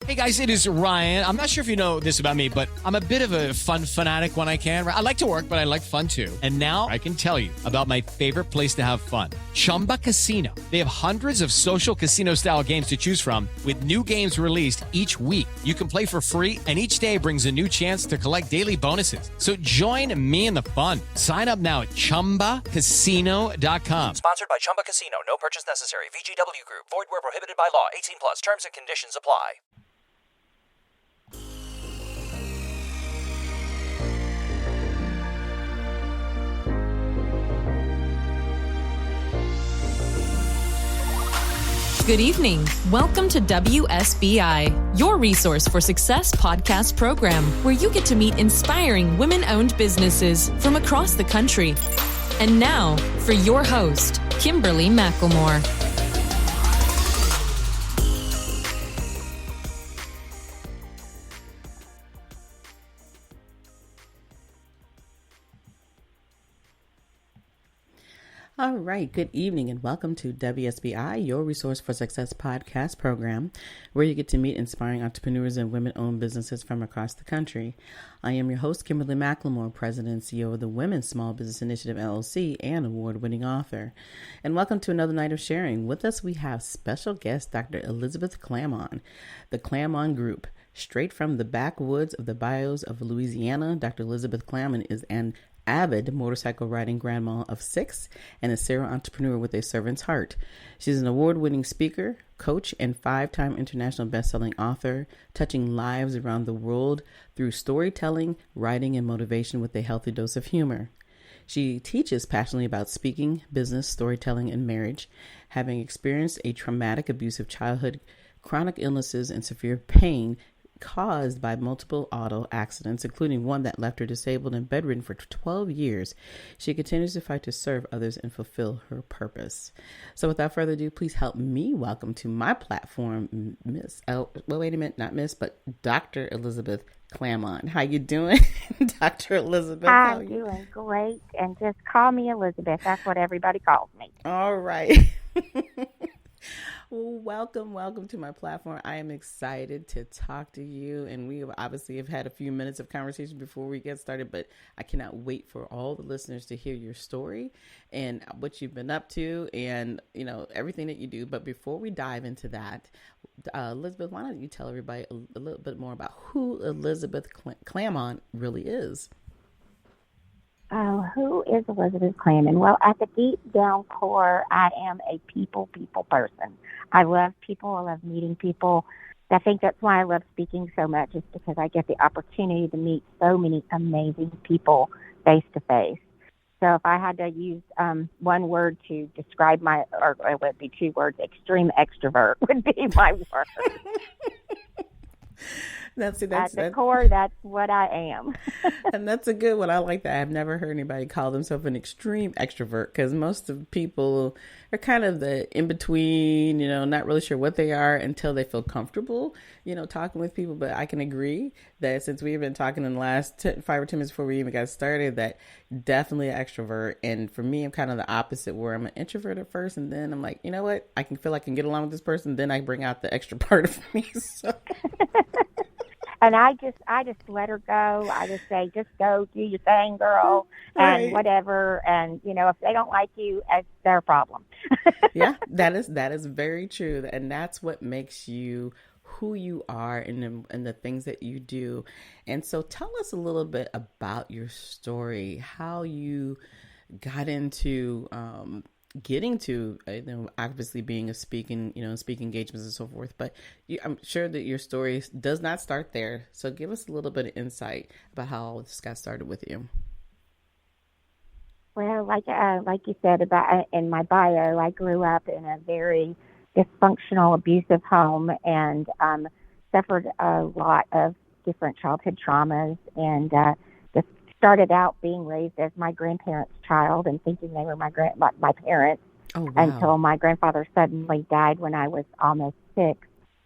Hey guys, it is Ryan. I'm not sure if you know this about me, but I'm a bit of a fun fanatic when I can. I like to work, but I like fun too. And now I can tell you about my favorite place to have fun. Chumba Casino. They have hundreds of social casino style games to choose from with new games released each week. You can play for free and each day brings a new chance to collect daily bonuses. So join me in the fun. Sign up now at ChumbaCasino.com. Sponsored by Chumba Casino. No purchase necessary. VGW Group. Void where prohibited by law. 18 plus. Terms and conditions apply. Good evening. Welcome to WSBI, your resource for success podcast program, where you get to meet inspiring women-owned businesses from across the country. And now, for your host, Kimberly McLemore. All right, good evening and welcome to WSBI, your Resource for Success podcast program, where you get to meet inspiring entrepreneurs and women-owned businesses from across the country. I am your host, Kimberly McLemore, President and CEO of the Women's Small Business Initiative, LLC, and award-winning author. And welcome to another night of sharing. With us, we have special guest, Dr. Elizabeth Clamon, the Clamon Group. Straight from the backwoods of the bayous of Louisiana, Dr. Elizabeth Clamon is an avid motorcycle riding grandma of 6 and a serial entrepreneur with a servant's heart. She's an award-winning speaker, coach, and 5-time international best-selling author, touching lives around the world through storytelling, writing, and motivation with a healthy dose of humor. She teaches passionately about speaking, business, storytelling, and marriage, having experienced a traumatic, abusive childhood, chronic illnesses, and severe pain caused by multiple auto accidents, including one that left her disabled and bedridden for 12 years. She continues to fight to serve others and fulfill her purpose. So without further ado, please help me welcome to my platform, Dr. Elizabeth Clamon. How you doing, Dr. Elizabeth? I'm doing great, and just call me Elizabeth. That's what everybody calls me. All right. Well, welcome to my platform. I am excited to talk to you, and we obviously have had a few minutes of conversation before we get started, but I cannot wait for all the listeners to hear your story and what you've been up to and, everything that you do. But before we dive into that, Elizabeth, why don't you tell everybody a little bit more about who Elizabeth Clamon really is? Who is Elizabeth Clamon? Well, at the deep down core, I am a people person. I love people. I love meeting people. I think that's why I love speaking so much, is because I get the opportunity to meet so many amazing people face to face. So if I had to use one word to describe or it would be 2 words, extreme extrovert would be my word. At the core, that's what I am. And that's a good one. I like that. I've never heard anybody call themselves an extreme extrovert, because most of people are kind of the in-between, not really sure what they are until they feel comfortable, talking with people. But I can agree that since we've been talking in the last 5 or 10 minutes before we even got started, that definitely an extrovert. And for me, I'm kind of the opposite, where I'm an introvert at first, and then I'm like, you know what? I can feel I can get along with this person. Then I bring out the extra part of me. So. And I just let her go. I just say, just go do your thing, girl, and right. Whatever. And, if they don't like you, it's their problem. Yeah, that is very true. And that's what makes you who you are and the things that you do. And so tell us a little bit about your story, how you got into getting to obviously being a speaking engagements and so forth, but I'm sure that your story does not start there. So give us a little bit of insight about how all this got started with you. Well, like you said about in my bio, I grew up in a very dysfunctional, abusive home and suffered a lot of different childhood traumas, and just started out being raised as my grandparents' child and thinking they were my parents. Oh, wow. Until my grandfather suddenly died when I was almost 6.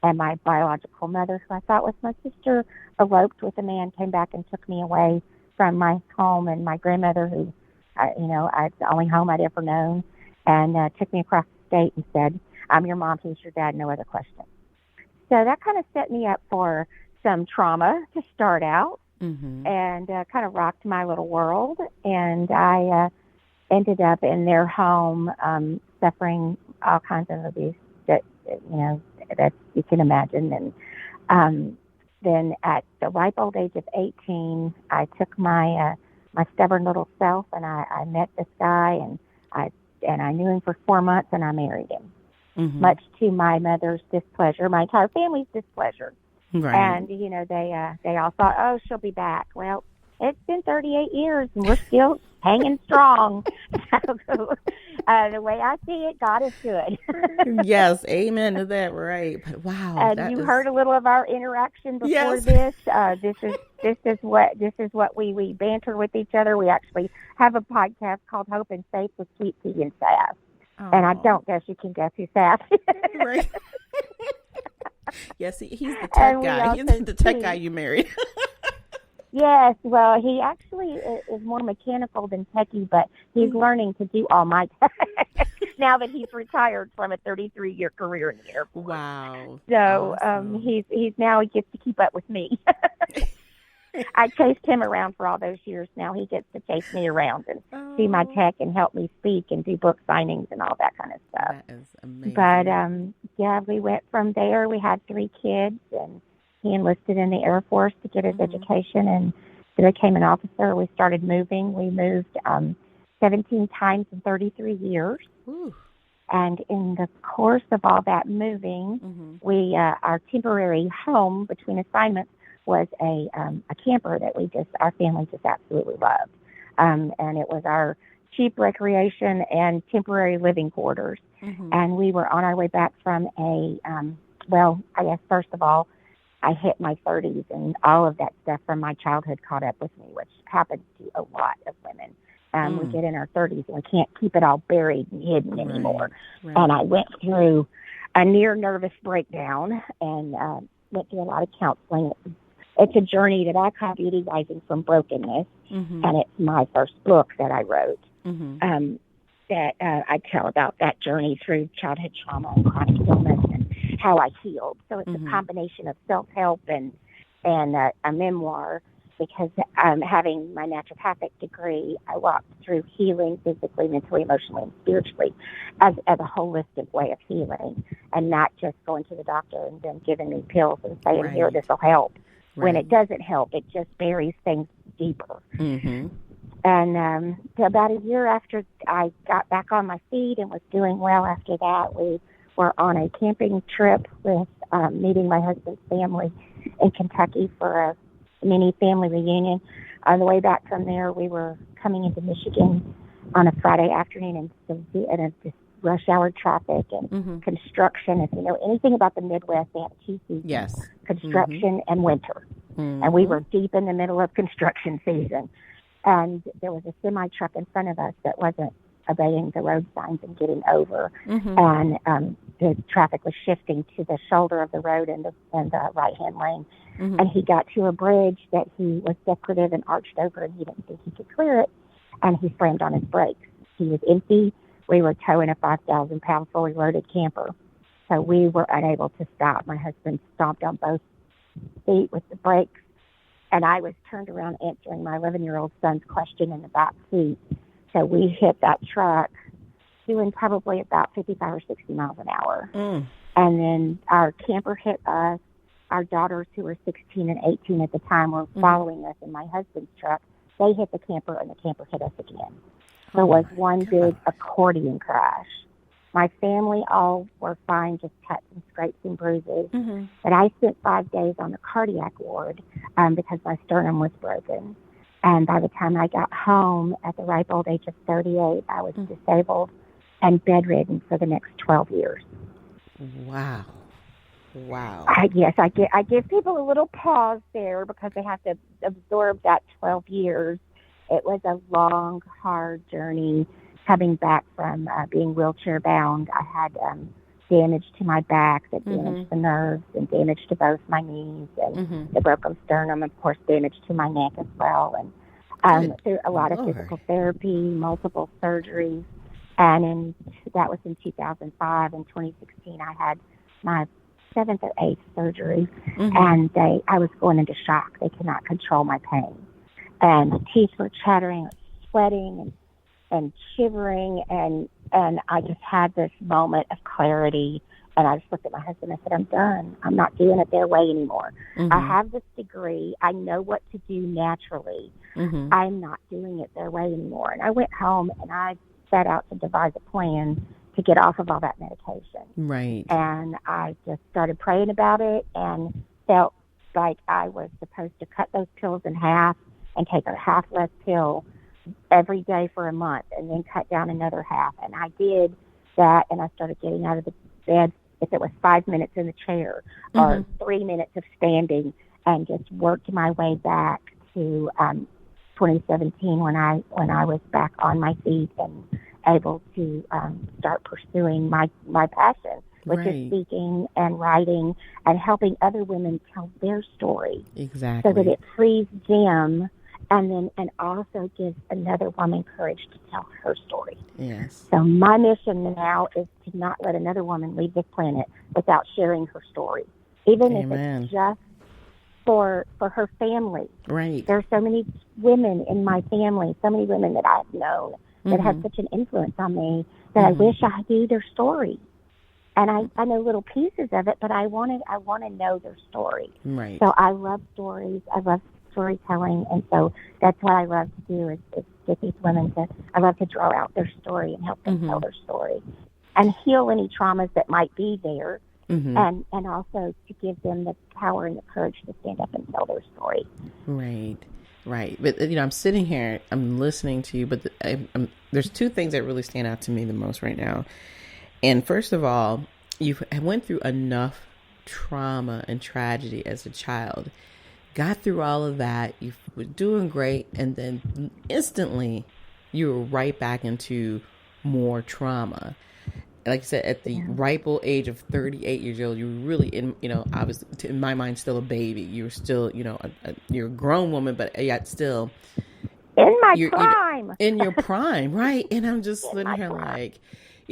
And my biological mother, who I thought was my sister, eloped with a man, came back and took me away from my home. And my grandmother, who, it's the only home I'd ever known, and took me across the state and said, "I'm your mom, he's your dad, no other questions." So that kind of set me up for some trauma to start out, Mm-hmm. and kind of rocked my little world. And I ended up in their home, suffering all kinds of abuse that, that you can imagine. And then at the ripe old age of 18, I took my stubborn little self, and I met this guy, and I knew him for 4 months, and I married him, Mm-hmm. much to my mother's displeasure, my entire family's displeasure. Right. And, they all thought, oh, she'll be back. Well, it's been 38 years, and we're still hanging strong. So, the way I see it, God is good. Yes, amen to that. Right, but wow, And you heard a little of our interaction before Yes. this. This is what we banter with each other. We actually have a podcast called Hope and Faith with Sweet Tea and Sass. And I don't guess you can guess who Sass is. Right. Yes, he's the tech guy. He's the tech guy you married. Yes, well, he actually is more mechanical than techie, but he's learning to do all my tech now that he's retired from a 33-year career in the Air Force. Wow. So Awesome. he gets to keep up with me. I chased him around for all those years. Now he gets to chase me around and see my tech and help me speak and do book signings and all that kind of stuff. That is amazing. But we went from there. We had 3 kids, and he enlisted in the Air Force to get his education and became an officer. We started moving. We moved 17 times in 33 years. Ooh. And in the course of all that moving, we our temporary home between assignments was a camper that our family just absolutely loved. And it was our cheap recreation and temporary living quarters. And we were on our way back from I guess first of all, I hit my 30s, and all of that stuff from my childhood caught up with me, which happens to a lot of women. We get in our 30s, and we can't keep it all buried and hidden anymore. Right. And I went through a near nervous breakdown and went through a lot of counseling. It's a journey that I call Rising from Brokenness, and it's my first book that I wrote. That I tell about that journey through childhood trauma and chronic illness and how I healed. So it's a combination of self-help and a memoir, because having my naturopathic degree, I walked through healing physically, mentally, emotionally, and spiritually as a holistic way of healing, and not just going to the doctor and then giving me pills and saying, here, this will help. When it doesn't help, it just buries things deeper. And so about a year after I got back on my feet and was doing well after that, we were on a camping trip with meeting my husband's family in Kentucky for a mini family reunion. On the way back from there, we were coming into Michigan on a Friday afternoon in just rush hour traffic and construction. If you know anything about the Midwest, they have 2 seasons. Yes. Construction and winter. And we were deep in the middle of construction season. And there was a semi-truck in front of us that wasn't obeying the road signs and getting over. And the traffic was shifting to the shoulder of the road and the right-hand lane. And he got to a bridge that he was decorative and arched over, and he didn't think he could clear it. And he slammed on his brakes. He was empty. We were towing a 5,000-pound fully loaded camper. So we were unable to stop. My husband stomped on both feet with the brakes, and I was turned around answering my 11-year-old son's question in the back seat. So we hit that truck doing probably about 55 or 60 miles an hour. And then our camper hit us. Our daughters, who were 16 and 18 at the time, were following us in my husband's truck. They hit the camper, and the camper hit us again. So it was one big accordion crash. My family all were fine, just cuts and scrapes and bruises. But I spent 5 days on the cardiac ward because my sternum was broken. And by the time I got home at the ripe old age of 38, I was disabled and bedridden for the next 12 years. Wow. Wow. I give people a little pause there because they have to absorb that 12 years. It was a long, hard journey coming back from being wheelchair bound. I had damage to my back that damaged the nerves and damage to both my knees and the broken sternum, of course, damage to my neck as well. And through a lot of physical therapy, multiple surgeries. And that was in 2005. In 2016, I had my seventh or eighth surgery, and I was going into shock. They could not control my pain, and the teeth were chattering, sweating, and shivering, and I just had this moment of clarity. And I just looked at my husband and I said, I'm done. I'm not doing it their way anymore. I have this degree. I know what to do naturally. I'm not doing it their way anymore. And I went home and I set out to devise a plan to get off of all that medication. Right. And I just started praying about it and felt like I was supposed to cut those pills in half and take a half less pill every day for a month and then cut down another half. And I did that, and I started getting out of the bed if it was 5 minutes in the chair or 3 minutes of standing, and just worked my way back to 2017 when I was back on my feet and able to start pursuing my passion, which is speaking and writing and helping other women tell their story. Exactly. So that it frees them and also gives another woman courage to tell her story. Yes. So my mission now is to not let another woman leave this planet without sharing her story, even if it's just for her family. Right. There are so many women in my family, so many women that I've known that have such an influence on me that I wish I knew their story. And I know little pieces of it, but I want to know their story. Right. So I love stories. I love storytelling, and so that's what I love to do is get these women I love to draw out their story and help them tell their story and heal any traumas that might be there, and also to give them the power and the courage to stand up and tell their story. Right. But, I'm sitting here, I'm listening to you, but there's two things that really stand out to me the most right now. And first of all, you went through enough trauma and tragedy as a child, got through all of that, you were doing great, and then instantly you were right back into more trauma. Like I said, at the ripe old age of 38 years old, you were really I was, in my mind, still a baby. You were still, you're a grown woman, but yet still in my prime. In your prime, right? And I'm just sitting here like,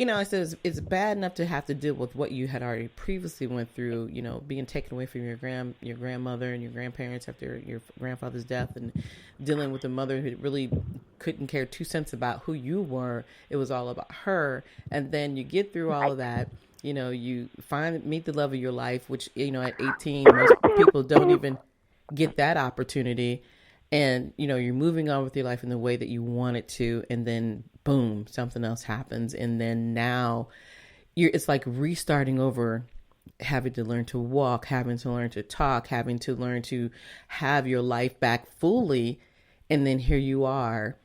I said it's bad enough to have to deal with what you had already previously went through, being taken away from your grandmother and your grandparents after your grandfather's death, and dealing with a mother who really couldn't care 2 cents about who you were. It was all about her. And then you get through all of that, you meet the love of your life, which, at 18, most people don't even get that opportunity. And, you're moving on with your life in the way that you want it to. And then boom, something else happens. And then now it's like restarting over, having to learn to walk, having to learn to talk, having to learn to have your life back fully. And then here you are,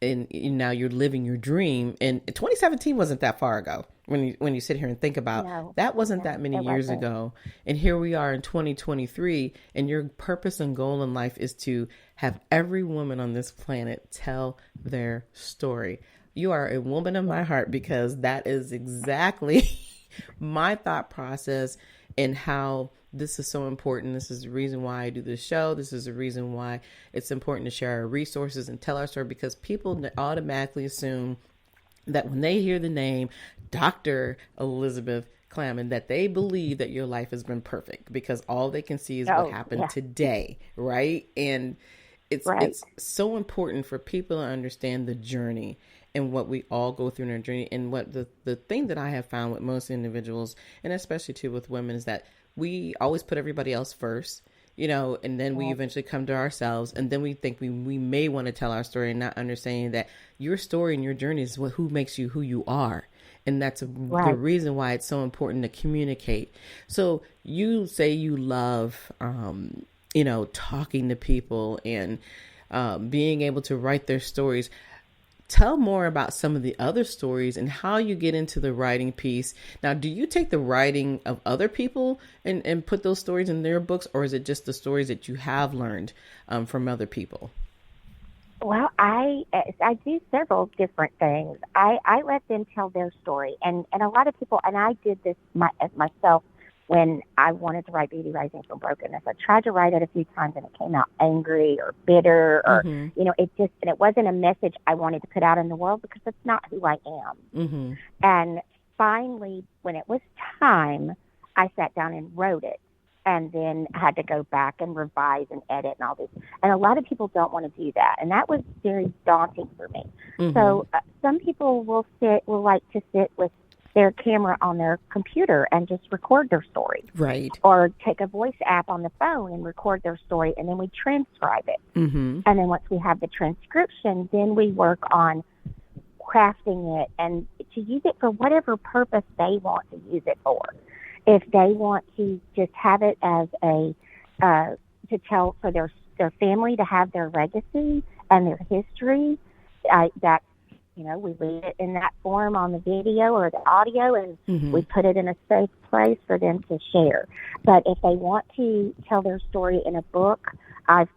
and now you're living your dream. And 2017 wasn't that far ago. When you sit here and think about that wasn't that many years ago. And here we are in 2023, and your purpose and goal in life is to have every woman on this planet tell their story. You are a woman of my heart, because that is exactly my thought process and how this is so important. This is the reason why I do this show. This is the reason why it's important to share our resources and tell our story, because people automatically assume that when they hear the name Dr. Elizabeth Clamon, that they believe that your life has been perfect, because all they can see is what happened today, right? And it's so important for people to understand the journey and what we all go through in our journey. And what the thing that I have found with most individuals, and especially too with women, is that we always put everybody else first, and then we eventually come to ourselves, and then we think we may want to tell our story, and not understanding that your story and your journey is who makes you who you are. And that's the reason why it's so important to communicate. So you say you love, talking to people and being able to write their stories. Tell more about some of the other stories and how you get into the writing piece. Now, do you take the writing of other people and put those stories in their books, or is it just the stories that you have learned from other people? Well, I do several different things. I let them tell their story, and a lot of people, and I did this as myself when I wanted to write Beauty Rising from Brokenness. I tried to write it a few times, and it came out angry or bitter, or and it wasn't a message I wanted to put out in the world, because that's not who I am. And finally, when it was time, I sat down and wrote it, and then had to go back and revise and edit and all this. And a lot of people don't want to do that, and that was very daunting for me. Mm-hmm. So some people will like to sit with their camera on their computer and just record their story. Right. Or take a voice app on the phone and record their story, and then we transcribe it. Mm-hmm. And then once we have the transcription, then we work on crafting it and to use it for whatever purpose they want to use it for. If they want to just have it as to tell for their family, to have their legacy and their history, we leave it in that form on the video or the audio, and mm-hmm. we put it in a safe place for them to share. But if they want to tell their story in a book, I've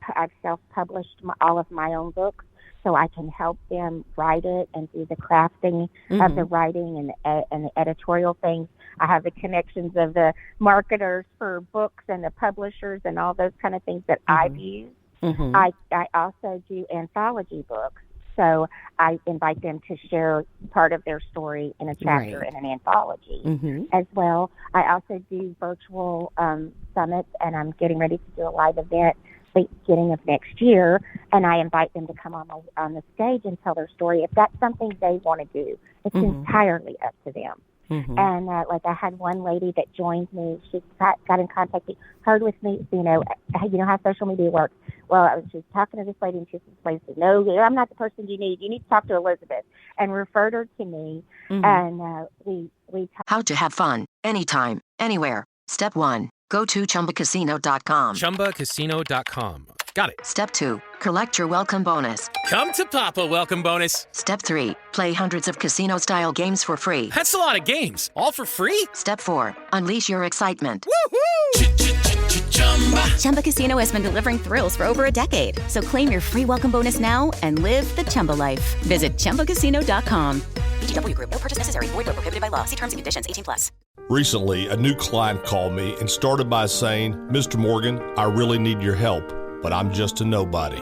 self-published all of my own books, so I can help them write it and do the crafting mm-hmm. of the writing and the editorial things. I have the connections of the marketers for books and the publishers and all those kind of things that mm-hmm. I've used. Mm-hmm. I also do anthology books. So I invite them to share part of their story in a chapter right. in an anthology mm-hmm. as well. I also do virtual summits, and I'm getting ready to do a live event beginning of next year, and I invite them to come on the stage and tell their story. If that's something they want to do, it's mm-hmm. entirely up to them. Mm-hmm. And I had one lady that joined me. She got in contact, heard with me, how social media works. Well, I was just talking to this lady, and she said, "No, I'm not the person you need. You need to talk to Elizabeth," and referred her to me. Mm-hmm. And we talked. How to have fun anytime, anywhere. Step 1. Go to ChumbaCasino.com. ChumbaCasino.com. Got it. Step 2. Collect your welcome bonus. Come to Papa welcome bonus. Step 3. Play hundreds of casino-style games for free. That's a lot of games. All for free? Step 4. Unleash your excitement. Woohoo! Chumba Casino has been delivering thrills for over a decade. So claim your free welcome bonus now and live the Chumba life. Visit ChumbaCasino.com. VGW Group. No purchase necessary. Void where prohibited by law. See terms and conditions. 18+. Recently, a new client called me and started by saying, "Mr. Morgan, I really need your help, but I'm just a nobody."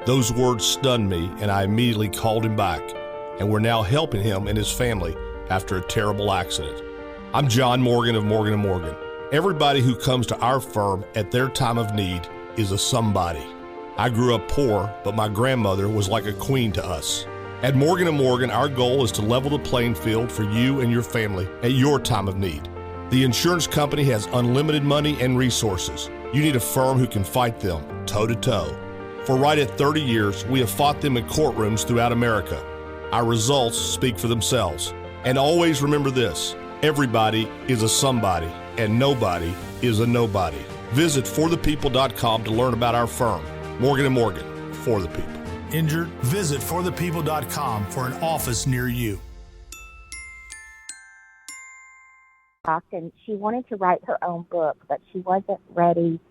Those words stunned me, and I immediately called him back, and we're now helping him and his family after a terrible accident. I'm John Morgan of Morgan & Morgan. Everybody who comes to our firm at their time of need is a somebody. I grew up poor, but my grandmother was like a queen to us. At Morgan & Morgan, our goal is to level the playing field for you and your family at your time of need. The insurance company has unlimited money and resources. You need a firm who can fight them toe-to-toe. For right at 30 years, we have fought them in courtrooms throughout America. Our results speak for themselves. And always remember this: everybody is a somebody, and nobody is a nobody. Visit forthepeople.com to learn about our firm. Morgan & Morgan, for the people. Injured? Visit forthepeople.com for an office near you. And she wanted to write her own book, but she wasn't ready.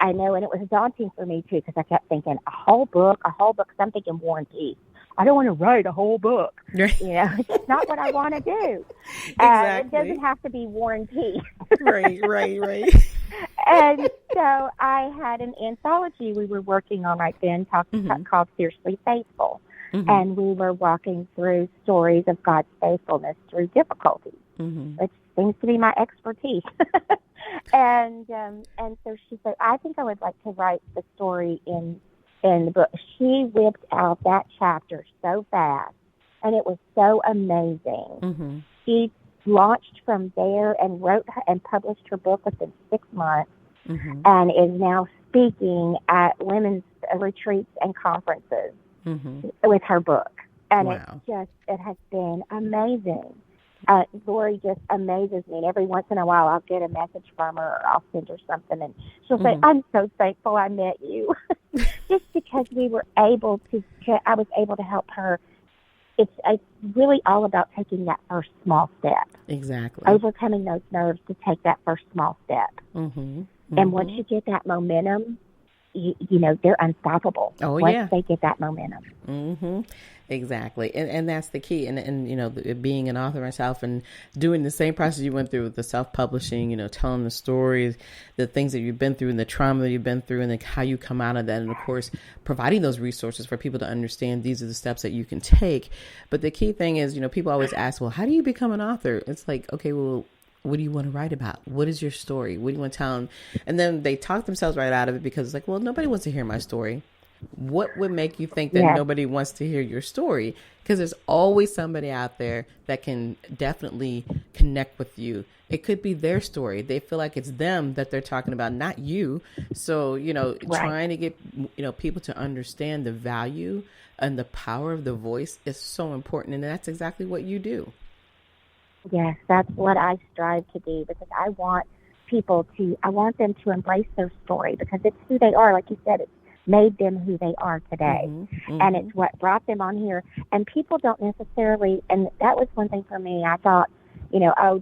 I know, and it was daunting for me too, because I kept thinking, a whole book. So I'm thinking War and Peace. I don't want to write a whole book. It's just not what I want to do. Exactly. It doesn't have to be War and Peace. Right. And so I had an anthology we were working on right then called Fiercely Faithful. Mm-hmm. And we were walking through stories of God's faithfulness through difficulties, which seems to be my expertise. And so she said, I think I would like to write the story in the book. She whipped out that chapter so fast, and it was so amazing. Mm-hmm. She launched from there and wrote and published her book within 6 months, and is now speaking at women's retreats and conferences with her book. And it has been amazing. Lori just amazes me, and every once in a while I'll get a message from her, or I'll send her something, and she'll say, "I'm so thankful I met you," just because I was able to help her. It's really all about taking that first small step. Exactly. Overcoming those nerves to take that first small step. And once you get that momentum, you know, they're unstoppable. Once they get that momentum. Exactly. And that's the key. And you know, being an author myself and doing the same process you went through with the self-publishing, you know, telling the stories, the things that you've been through and the trauma that you've been through, and how you come out of that. And of course, providing those resources for people to understand these are the steps that you can take. But the key thing is, you know, people always ask, well, how do you become an author? It's like, okay, well, what do you want to write about? What is your story? What do you want to tell them? And then they talk themselves right out of it because it's like, well, nobody wants to hear my story. What would make you think that nobody wants to hear your story? Because there's always somebody out there that can definitely connect with you. It could be their story. They feel like it's them that they're talking about, not you. So, trying to get, people to understand the value and the power of the voice is so important. And that's exactly what you do. Yes, that's what I strive to do, because I want them to embrace their story, because it's who they are. Like you said, it's made them who they are today. And it's what brought them on here. And people don't necessarily, and that was one thing for me. I thought,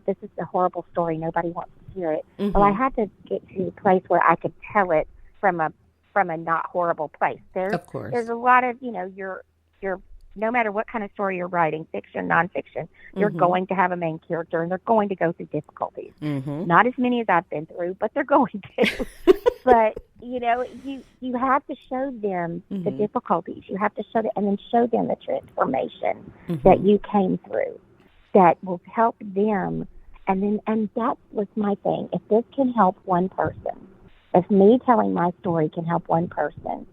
this is a horrible story. Nobody wants to hear it. Well, I had to get to a place where I could tell it from a not horrible place. Of course. There's a lot of, you're no matter what kind of story you're writing, fiction, nonfiction, you're going to have a main character, and they're going to go through difficulties. Not as many as I've been through, but they're going to. But, you have to show them the difficulties. You have to show them, and then show them the transformation that you came through that will help them. And that was my thing. If this can help one person, if me telling my story can help one person,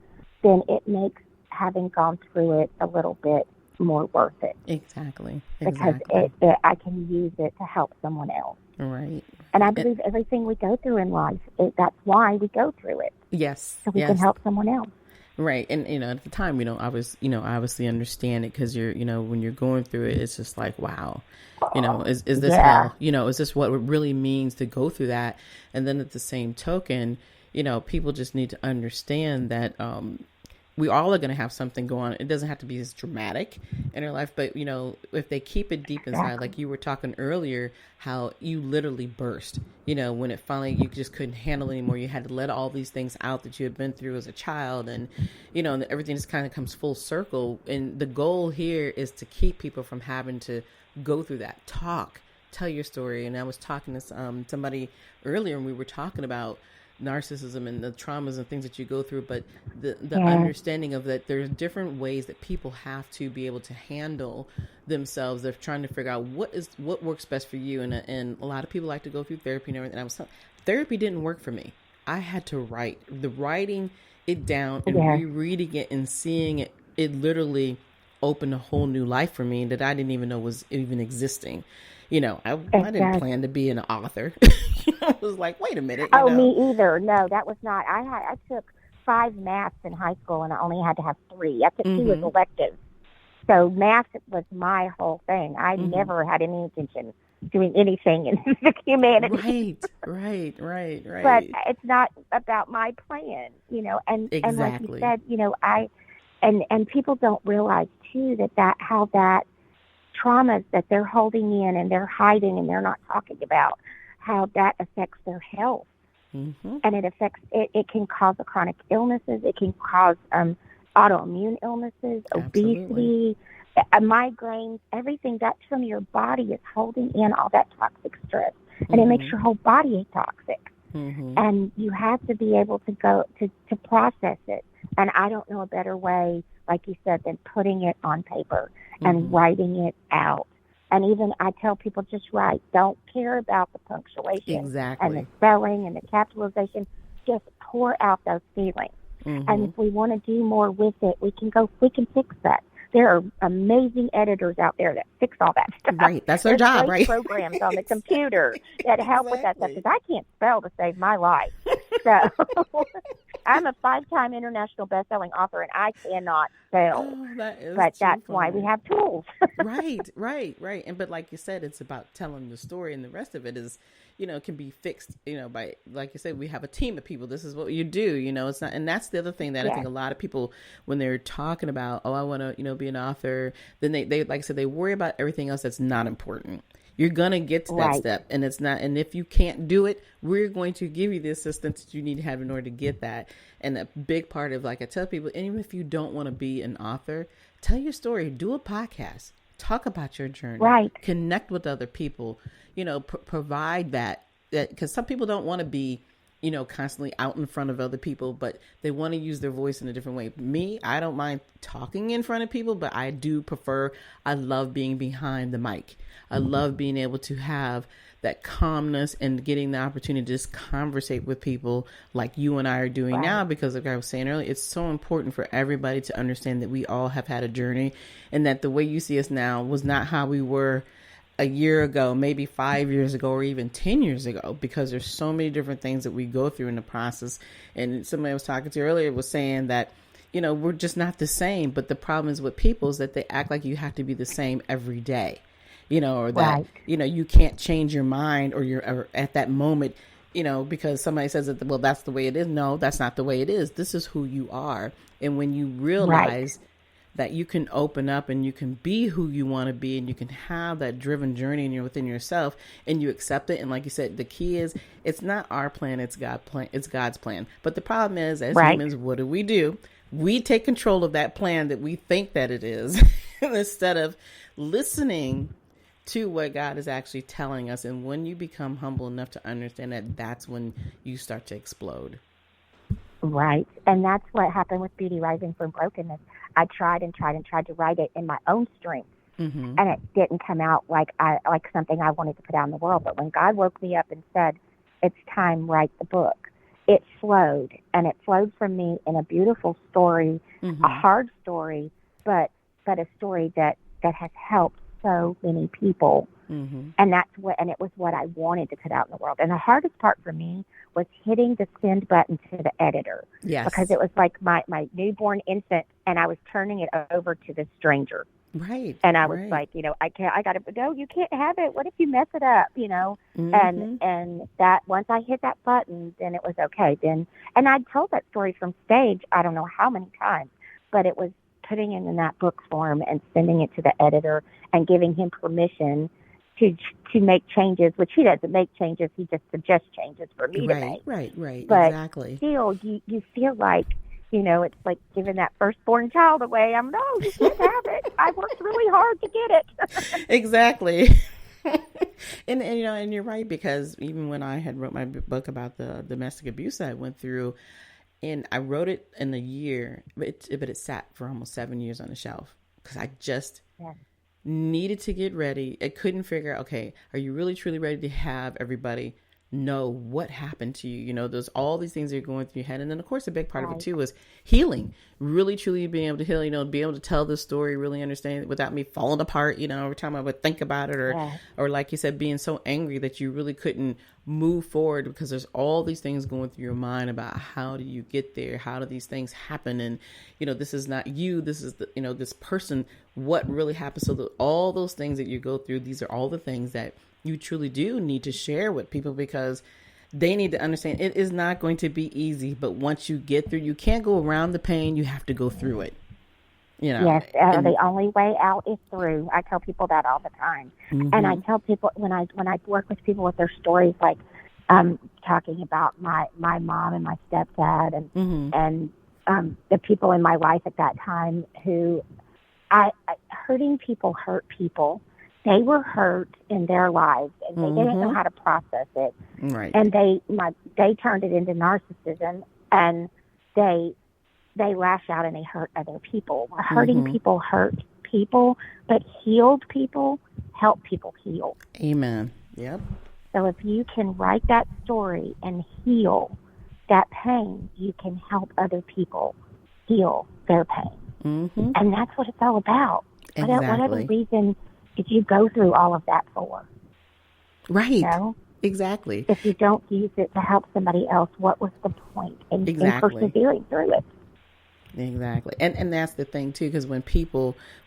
then it makes having gone through it a little bit more worth it. Exactly. Because I can use it to help someone else. Right. And I believe everything we go through in life, that's why we go through it. Yes. So we can help someone else. Right. And, at the time, I was, obviously understand it, because you're, when you're going through it, it's just like, wow, is this hell? Is this what it really means to go through that? And then at the same token, people just need to understand that, we all are going to have something go on. It doesn't have to be as dramatic in our life, but if they keep it deep inside, like you were talking earlier, how you literally burst, when it finally, you just couldn't handle it anymore. You had to let all these things out that you had been through as a child, and, and everything just kind of comes full circle. And the goal here is to keep people from having to go through that. Tell your story. And I was talking to somebody earlier, and we were talking about narcissism and the traumas and things that you go through, but the understanding of that there's different ways that people have to be able to handle themselves. They're trying to figure out what works best for you, and a lot of people like to go through therapy and everything. Therapy didn't work for me. I had to writing it down and rereading it and seeing it. It literally opened a whole new life for me that I didn't even know was even existing. I didn't plan to be an author. I was like, wait a minute. Me either. No, that was not. I took 5 maths in high school, and I only had to have 3. I took 2 as electives. So math was my whole thing. I never had any intention doing anything in the humanities. Right. But it's not about my plan, and exactly. And like you said, and people don't realize too that how that traumas that they're holding in and they're hiding and they're not talking about, how that affects their health. And it can cause chronic illnesses. It can cause autoimmune illnesses, obesity, migraines, everything that's from your body is holding in all that toxic stress. And it makes your whole body toxic. And you have to be able to go to process it. And I don't know a better way, like you said, than putting it on paper and writing it out. And even I tell people, just write. Don't care about the punctuation and the spelling and the capitalization. Just pour out those feelings. And if we want to do more with it, we can fix that. There are amazing editors out there that fix all that stuff. Right, that's their job, right? Programs on the computer that help with that stuff, because I can't spell to save my life. So I'm a 5-time international best-selling author, and I cannot spell. But that's why we have tools. Right. And but like you said, it's about telling the story, and the rest of it is, can be fixed, by, like you said, we have a team of people. This is what you do, it's not, and that's the other thing that I think a lot of people, when they're talking about, I want to, be an author, then they, like I said, they worry about everything else that's not important. You're going to get to that step, and it's not, and if you can't do it, we're going to give you the assistance that you need to have in order to get that. And a big part of, like I tell people, even if you don't want to be an author, tell your story, do a podcast, talk about your journey, connect with other people, provide that, because some people don't want to be constantly out in front of other people, but they want to use their voice in a different way. Me, I don't mind talking in front of people, but I love being behind the mic. I love being able to have that calmness and getting the opportunity to just conversate with people like you and I are doing now, because like I was saying earlier, it's so important for everybody to understand that we all have had a journey, and that the way you see us now was not how we were a year ago, maybe 5 years ago, or even 10 years ago, because there's so many different things that we go through in the process. And somebody I was talking to earlier was saying that, we're just not the same. But the problem is with people is that they act like you have to be the same every day, or that, you can't change your mind or at that moment, because somebody says that, well, that's the way it is. No, that's not the way it is. This is who you are. And when you realize that you can open up and you can be who you want to be, and you can have that driven journey within yourself, and you accept it. And like you said, the key is it's not our plan, it's God's plan. But the problem is, as humans, what do? We take control of that plan that we think that it is instead of listening to what God is actually telling us. And when you become humble enough to understand that, that's when you start to explode. Right. And that's what happened with Beauty Rising from Brokenness. I tried and tried and tried to write it in my own strength, and it didn't come out like something I wanted to put out in the world. But when God woke me up and said, it's time, write the book, it flowed. And it flowed from me in a beautiful story, a hard story, but a story that has helped so many people. And it was what I wanted to put out in the world. And the hardest part for me was hitting the send button to the editor. Yes. Because it was like my newborn infant, and I was turning it over to the stranger. Right. And I was like, I got to, no, you can't have it. What if you mess it up, And that once I hit that button, then it was okay. And I'd told that story from stage, I don't know how many times, but it was putting it in that book form and sending it to the editor and giving him permission to make changes, which he doesn't make changes. He just suggests changes for me to make. Right. But exactly. Still, you feel like, it's like giving that firstborn child away. No, you can't have it. I worked really hard to get it. Exactly. and you're right, because even when I had wrote my book about the domestic abuse that I went through, and I wrote it in a year, but it sat for almost 7 years on the shelf, because I just needed to get ready. I couldn't figure out, okay, are you really truly ready to have everybody know what happened to you? There's all these things that are going through your head. And then of course, a big part of it too was healing, really truly being able to heal, be able to tell the story, really understand it without me falling apart, every time I would think about it, or like you said, being so angry that you really couldn't move forward, because there's all these things going through your mind about how do you get there? How do these things happen? And, this is not you, this is this person, what really happened? So all those things that you go through, these are all the things that you truly do need to share with people, because they need to understand it is not going to be easy. But once you get through, you can't go around the pain. You have to go through it. Yes, the only way out is through. I tell people that all the time. And I tell people when I work with people with their stories, like talking about my mom and my stepdad and the people in my life at that time who hurting people hurt people. They were hurt in their lives, and they didn't know how to process it. Right. And they turned it into narcissism, and they lash out and they hurt other people. Hurting people hurt people, but healed people help people heal. Amen. Yep. So if you can write that story and heal that pain, you can help other people heal their pain. And that's what it's all about. Exactly. Whatever reason did you go through all of that for? Right. Exactly. If you don't use it to help somebody else, what was the point in persevering through it? Exactly. And that's the thing too, because when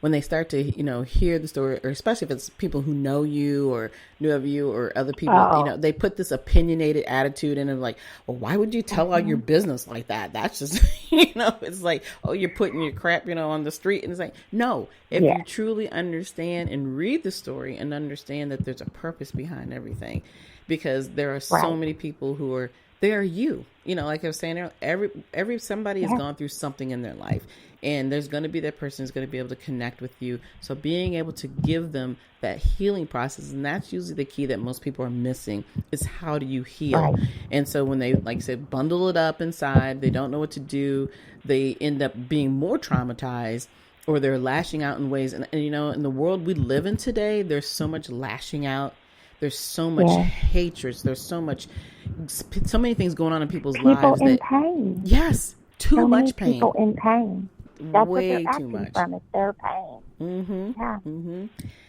they start to, hear the story, or especially if it's people who know you or knew of you or other people, they put this opinionated attitude in, and like, well, why would you tell all your business like that? That's just, it's like, oh, you're putting your crap, on the street. And it's like, no, if you truly understand and read the story and understand that there's a purpose behind everything, because there are so many people who are they're you. Like I was saying, every somebody has gone through something in their life, and there's going to be that person who's going to be able to connect with you. So being able to give them that healing process, and that's usually the key that most people are missing, is how do you heal? Right. And so when they, like I said, bundle it up inside, they don't know what to do, they end up being more traumatized, or they're lashing out in ways. And in the world we live in today, there's so much lashing out. There's so much hatred. There's so many things going on in people's lives. People in pain. Yes, too much pain. People in pain. That's way what they're too much. From is their pain. Mm-hmm. Yeah. Mm-hmm.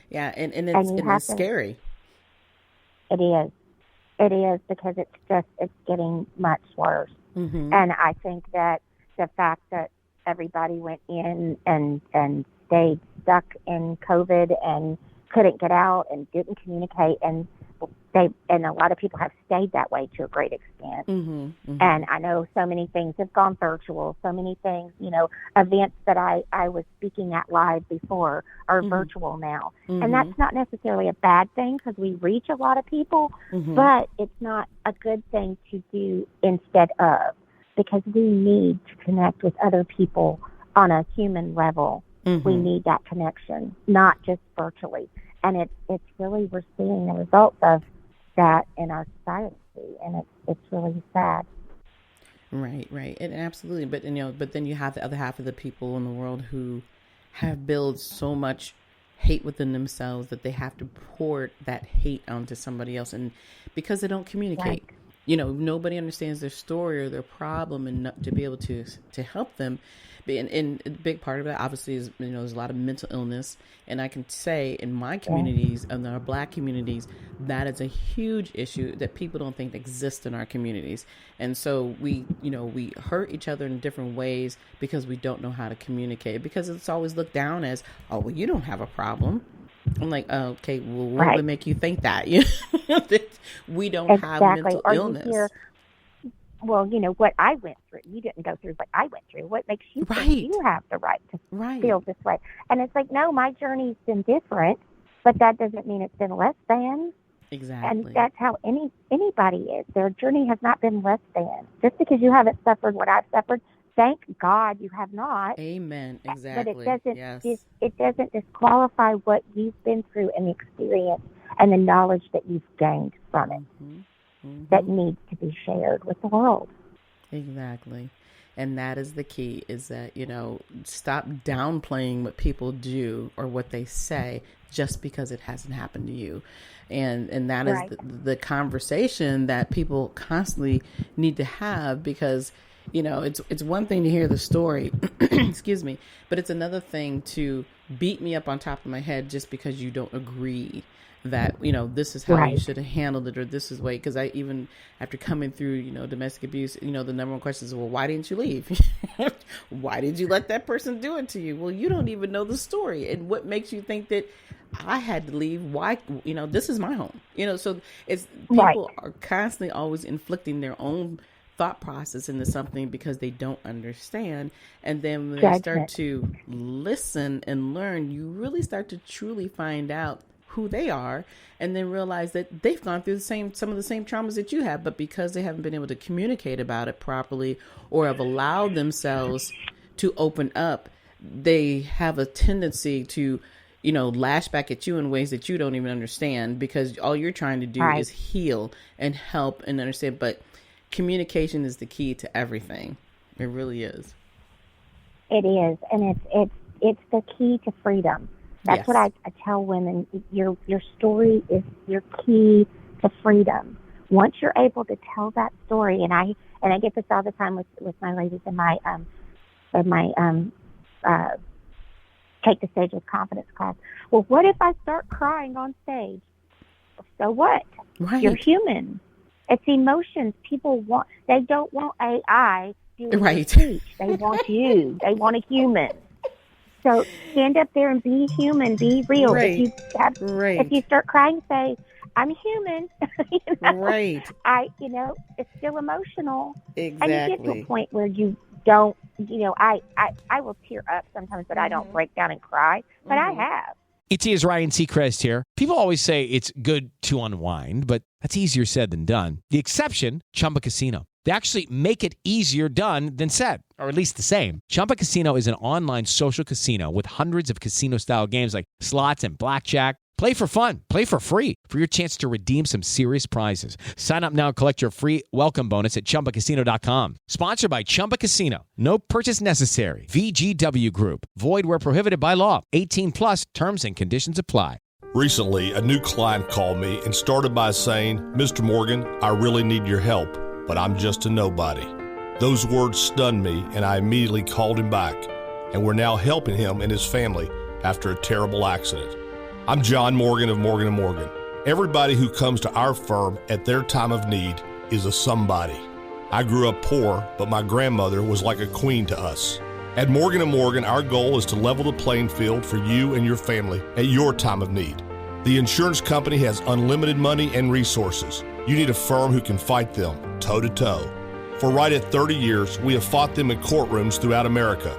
Yeah, and it's scary. It is. It is, because it's getting much worse. Mm-hmm. And I think that the fact that everybody went in and stayed stuck in COVID and couldn't get out and didn't communicate, and a lot of people have stayed that way to a great extent. Mm-hmm, mm-hmm. And I know so many things have gone virtual. So many things, events that I was speaking at live before are virtual now. Mm-hmm. And that's not necessarily a bad thing, because we reach a lot of people, but it's not a good thing to do instead of, because we need to connect with other people on a human level. Mm-hmm. We need that connection, not just virtually. And it's really, we're seeing the results of that in our society, and it's really sad. Right, and absolutely. But then you have the other half of the people in the world who have built so much hate within themselves that they have to pour that hate onto somebody else, and because they don't communicate. Right. Nobody understands their story or their problem, and to be able to help them. And a big part of it, obviously, is, there's a lot of mental illness. And I can say in my communities, in our Black communities, that is a huge issue that people don't think exists in our communities. And so we hurt each other in different ways because we don't know how to communicate, because it's always looked down as, oh, well, you don't have a problem. I'm like, oh, okay, well, what would make you think that? That we don't have mental illness. Well, what I went through, you didn't go through what I went through. What makes you think you have the right to feel this way? And it's like, no, my journey's been different, but that doesn't mean it's been less than. Exactly. And that's how anybody is. Their journey has not been less than. Just because you haven't suffered what I've suffered, thank God you have not. Amen. Exactly. But it doesn't disqualify what you've been through and the experience and the knowledge that you've gained from it. Mm-hmm. That needs to be shared with the world. Exactly. And that is the key, is that, stop downplaying what people do or what they say just because it hasn't happened to you. And that is the conversation that people constantly need to have, because, it's one thing to hear the story, excuse me, but it's another thing to beat me up on top of my head just because you don't agree that, this is how you should have handled it, or this is way. Because I, even after coming through, domestic abuse, the number one question is, well, why didn't you leave? Why did you let that person do it to you? Well, you don't even know the story. And what makes you think that I had to leave? Why, this is my home, so it's, people are constantly always inflicting their own thought process into something because they don't understand. And then when they start to listen and learn, you really start to truly find out who they are, and then realize that they've gone through some of the same traumas that you have, but because they haven't been able to communicate about it properly or have allowed themselves to open up, they have a tendency to, lash back at you in ways that you don't even understand, because all you're trying to do is heal and help and understand. But communication is the key to everything. It really is. It is, and it's the key to freedom. That's what I tell women. Your story is your key to freedom. Once you're able to tell that story, and I get this all the time with my ladies in my Take the Stage with Confidence class. Well, what if I start crying on stage? So what? Right. You're human. It's emotions. They don't want AI doing the speech. They want you. They want a human. So stand up there and be human, be real. If you start crying, say, I'm human. Right. It's still emotional. Exactly. And you get to a point where you don't, I will tear up sometimes, but I don't break down and cry. But I have. It is Ryan Seacrest here. People always say it's good to unwind, but that's easier said than done. The exception, Chumba Casino. They actually make it easier done than said, or at least the same. Chumba Casino is an online social casino with hundreds of casino-style games like slots and blackjack. Play for fun. Play for free for your chance to redeem some serious prizes. Sign up now and collect your free welcome bonus at ChumbaCasino.com. Sponsored by Chumba Casino. No purchase necessary. VGW Group. Void where prohibited by law. 18 plus terms and conditions apply. Recently, a new client called me and started by saying, Mr. Morgan, I really need your help, but I'm just a nobody. Those words stunned me, and I immediately called him back, and we're now helping him and his family after a terrible accident. I'm John Morgan of Morgan & Morgan. Everybody who comes to our firm at their time of need is a somebody. I grew up poor, but my grandmother was like a queen to us. At Morgan & Morgan, our goal is to level the playing field for you and your family at your time of need. The insurance company has unlimited money and resources. You need a firm who can fight them toe-to-toe. For right at 30 years, we have fought them in courtrooms throughout America.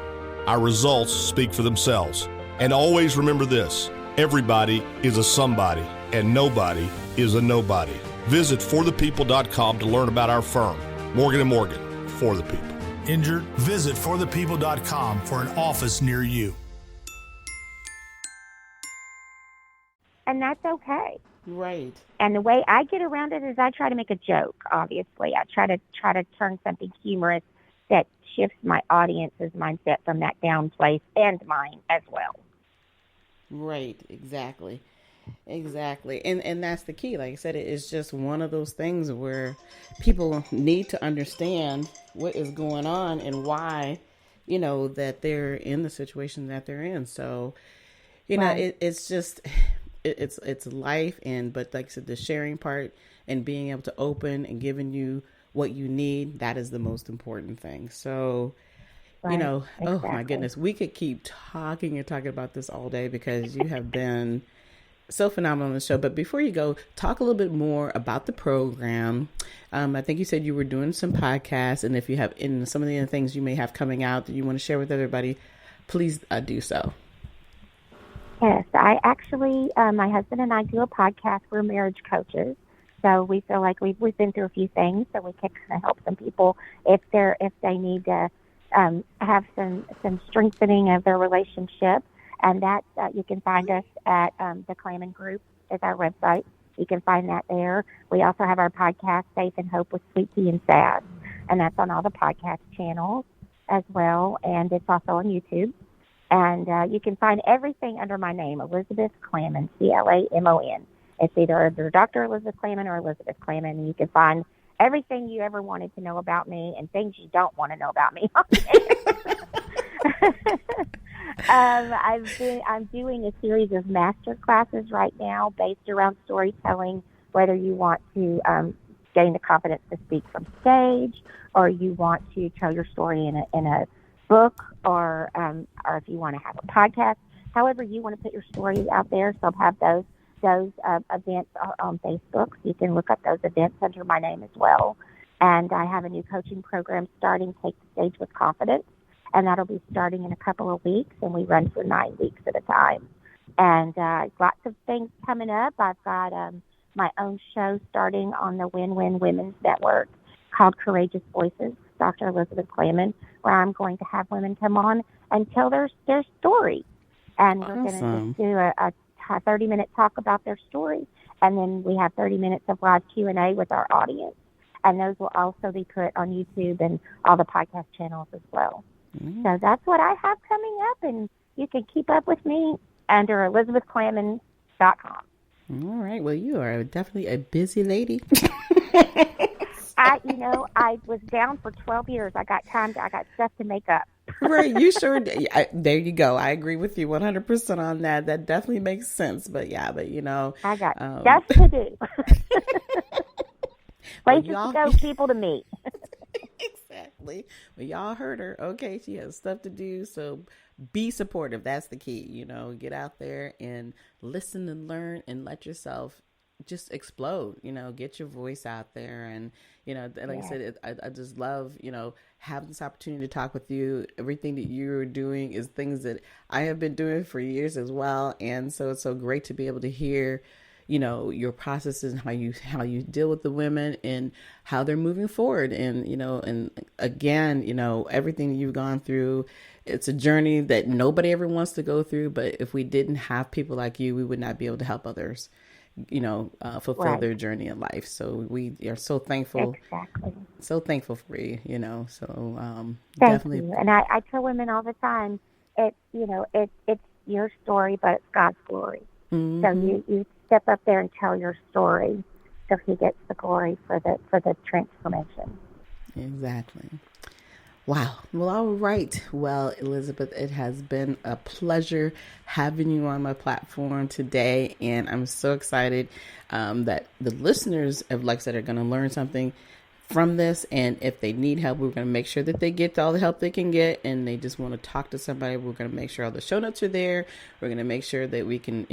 Our results speak for themselves. And always remember this: everybody is a somebody, and nobody is a nobody. Visit forthepeople.com to learn about our firm. Morgan & Morgan, for the people. Injured? Visit forthepeople.com for an office near you. And that's okay. Right. And the way I get around it is I try to make a joke, obviously. I try to turn something humorous that shifts my audience's mindset from that down place and mine as well. Right, exactly. And that's the key. Like I said, it is just one of those things where people need to understand what is going on and why, that they're in the situation that they're in. So, it's just, it's life. But like I said, the sharing part and being able to open and giving you what you need, that is the most important thing. So, exactly. Oh my goodness, we could keep talking and talking about this all day because you have been so phenomenal on the show. But before you go, talk a little bit more about the program. I think you said you were doing some podcasts, and if you have in some of the other things you may have coming out that you want to share with everybody, please do so. Yes, I actually, my husband and I do a podcast. We're marriage coaches. So we feel like we've been through a few things, so we can kind of help some people if they need to have some strengthening of their relationship. And that you can find us at the Clamon Group is our website. You can find that there. We also have our podcast, Faith and Hope with Sweet Tea and Sass, and that's on all the podcast channels as well. And it's also on YouTube. And you can find everything under my name, Elizabeth Clamon, Clamon. It's either Dr. Elizabeth Clamon or Elizabeth Clamon. And you can find everything you ever wanted to know about me and things you don't want to know about me. I'm doing a series of master classes right now based around storytelling, whether you want to gain the confidence to speak from stage, or you want to tell your story in a book, or if you want to have a podcast. However you want to put your story out there. So I'll have those events on Facebook. So you can look up those events under my name as well. And I have a new coaching program starting, Take the Stage with Confidence. And that'll be starting in a couple of weeks, and we run for 9 weeks at a time. And lots of things coming up. I've got my own show starting on the Win-Win Women's Network called Courageous Voices, Dr. Elizabeth Clamon, where I'm going to have women come on and tell their story. And we're going to just do a 30-minute talk about their story. And then we have 30 minutes of live Q&A with our audience. And those will also be put on YouTube and all the podcast channels as well. So that's what I have coming up, and you can keep up with me under ElizabethClamon.com. All right. Well, you are definitely a busy lady. I was down for 12 years. I got stuff to make up. Right. You sure did. There you go. I agree with you 100% on that. That definitely makes sense. But I got stuff to do. Places to go, people to meet. Exactly. Well, y'all heard her. Okay, she has stuff to do, so be supportive. That's the key. Get out there and listen and learn and let yourself just explode, get your voice out there. And, like I said, I just love, having this opportunity to talk with you. Everything that you're doing is things that I have been doing for years as well. And so it's so great to be able to hear, your processes and how you deal with the women and how they're moving forward. And, and again, everything you've gone through, it's a journey that nobody ever wants to go through. But if we didn't have people like you, we would not be able to help others, fulfill their journey in life. So we are so thankful. Exactly. So thankful for you, so Thank definitely. you. And I tell women all the time, it's your story, but it's God's glory. Mm-hmm. So you step up there and tell your story, so He gets the glory for the transformation. Exactly. Wow. Well, all right. Well, Elizabeth, it has been a pleasure having you on my platform today, and I'm so excited that the listeners of Like I said are going to learn something from this. And if they need help, we're going to make sure that they get all the help they can get, and they just want to talk to somebody, we're going to make sure all the show notes are there. We're going to make sure that we can,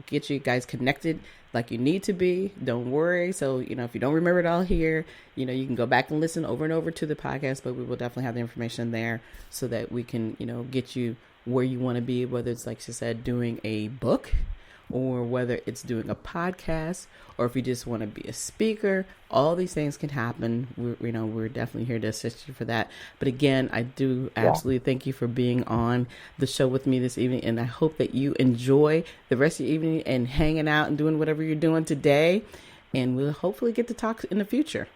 get you guys connected like you need to be. Don't worry. So, if you don't remember it all here, you can go back and listen over and over to the podcast, but we will definitely have the information there so that we can, get you where you want to be, whether it's, like she said, doing a book, or whether it's doing a podcast, or if you just want to be a speaker. All these things can happen. We're definitely here to assist you for that. But again, I do absolutely thank you for being on the show with me this evening, and I hope that you enjoy the rest of your evening and hanging out and doing whatever you're doing today, and we'll hopefully get to talk in the future.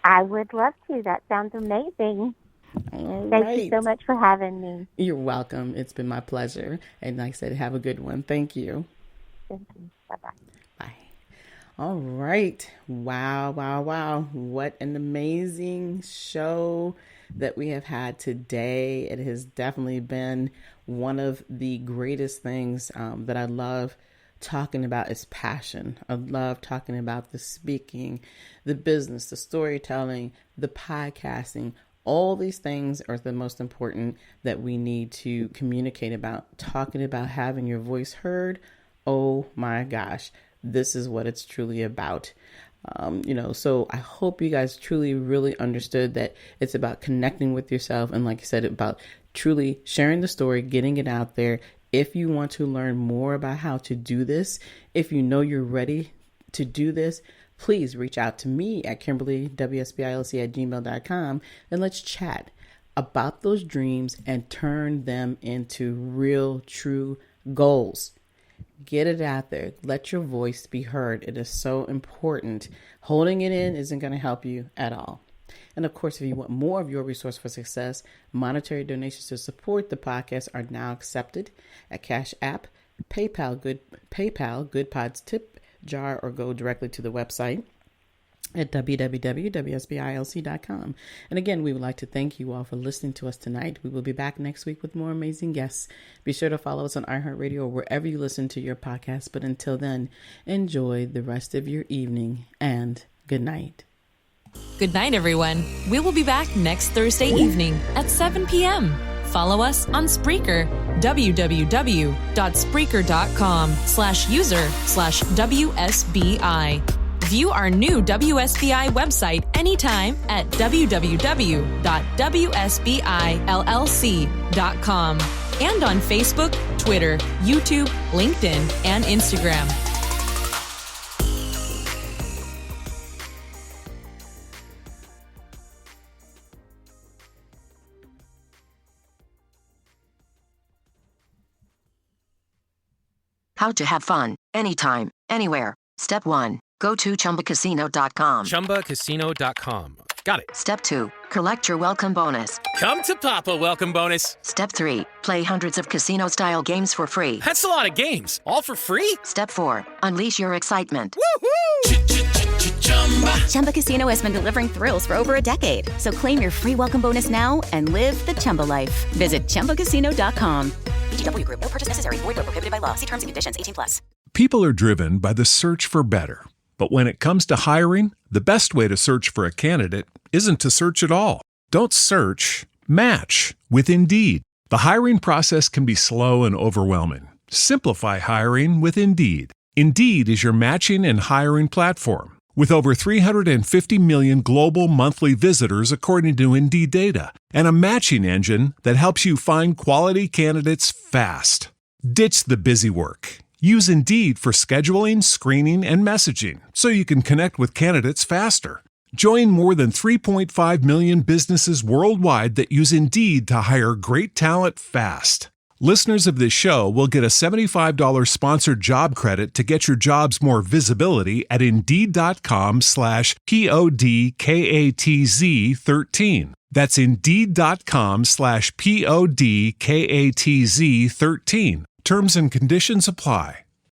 I would love to. That sounds amazing. Thank you so much for having me. You're welcome. It's been my pleasure. And like I said, have a good one. Thank you. Thank you. Bye-bye. Bye. All right. Wow. What an amazing show that we have had today. It has definitely been one of the greatest things that I love talking about is passion. I love talking about the speaking, the business, the storytelling, the podcasting. All these things are the most important that we need to communicate about. Talking about having your voice heard. Oh my gosh, this is what it's truly about. So I hope you guys truly, really understood that it's about connecting with yourself. And like I said, about truly sharing the story, getting it out there. If you want to learn more about how to do this, if you know you're ready to do this, please reach out to me at KimberlyWSBILC@gmail.com, and let's chat about those dreams and turn them into real, true goals. Get it out there. Let your voice be heard. It is so important. Holding it in isn't going to help you at all. And of course, if you want more of your resource for success, monetary donations to support the podcast are now accepted at Cash App, PayPal, Good Pods Tip Jar, or go directly to the website at www.wsbilc.com. And again, we would like to thank you all for listening to us tonight. We will be back next week with more amazing guests. Be sure to follow us on iHeartRadio or wherever you listen to your podcast. But until then, enjoy the rest of your evening and good night. Good night, everyone. We will be back next Thursday evening at 7 p.m. Follow us on Spreaker, www.spreaker.com/user/WSBI. View our new WSBI website anytime at www.wsbillc.com and on Facebook, Twitter, YouTube, LinkedIn, and Instagram. How to have fun, anytime, anywhere. Step 1. Go to ChumbaCasino.com. ChumbaCasino.com. Got it. Step 2. Collect your welcome bonus. Come to Papa welcome bonus. Step 3. Play hundreds of casino-style games for free. That's a lot of games. All for free? Step 4. Unleash your excitement. Woohoo! Chumba Casino has been delivering thrills for over a decade. So claim your free welcome bonus now and live the Chumba life. Visit ChumbaCasino.com. VGW Group. No purchase necessary. Void where prohibited by law. See terms and conditions. 18+. People are driven by the search for better. But when it comes to hiring, the best way to search for a candidate isn't to search at all. Don't search, match with Indeed. The hiring process can be slow and overwhelming. Simplify hiring with Indeed. Indeed is your matching and hiring platform. With over 350 million global monthly visitors according to Indeed data, and a matching engine that helps you find quality candidates fast. Ditch the busy work. Use Indeed for scheduling, screening, and messaging so you can connect with candidates faster. Join more than 3.5 million businesses worldwide that use Indeed to hire great talent fast. Listeners of this show will get a $75 sponsored job credit to get your jobs more visibility at Indeed.com/PODKATZ13. That's Indeed.com/PODKATZ13. Terms and conditions apply.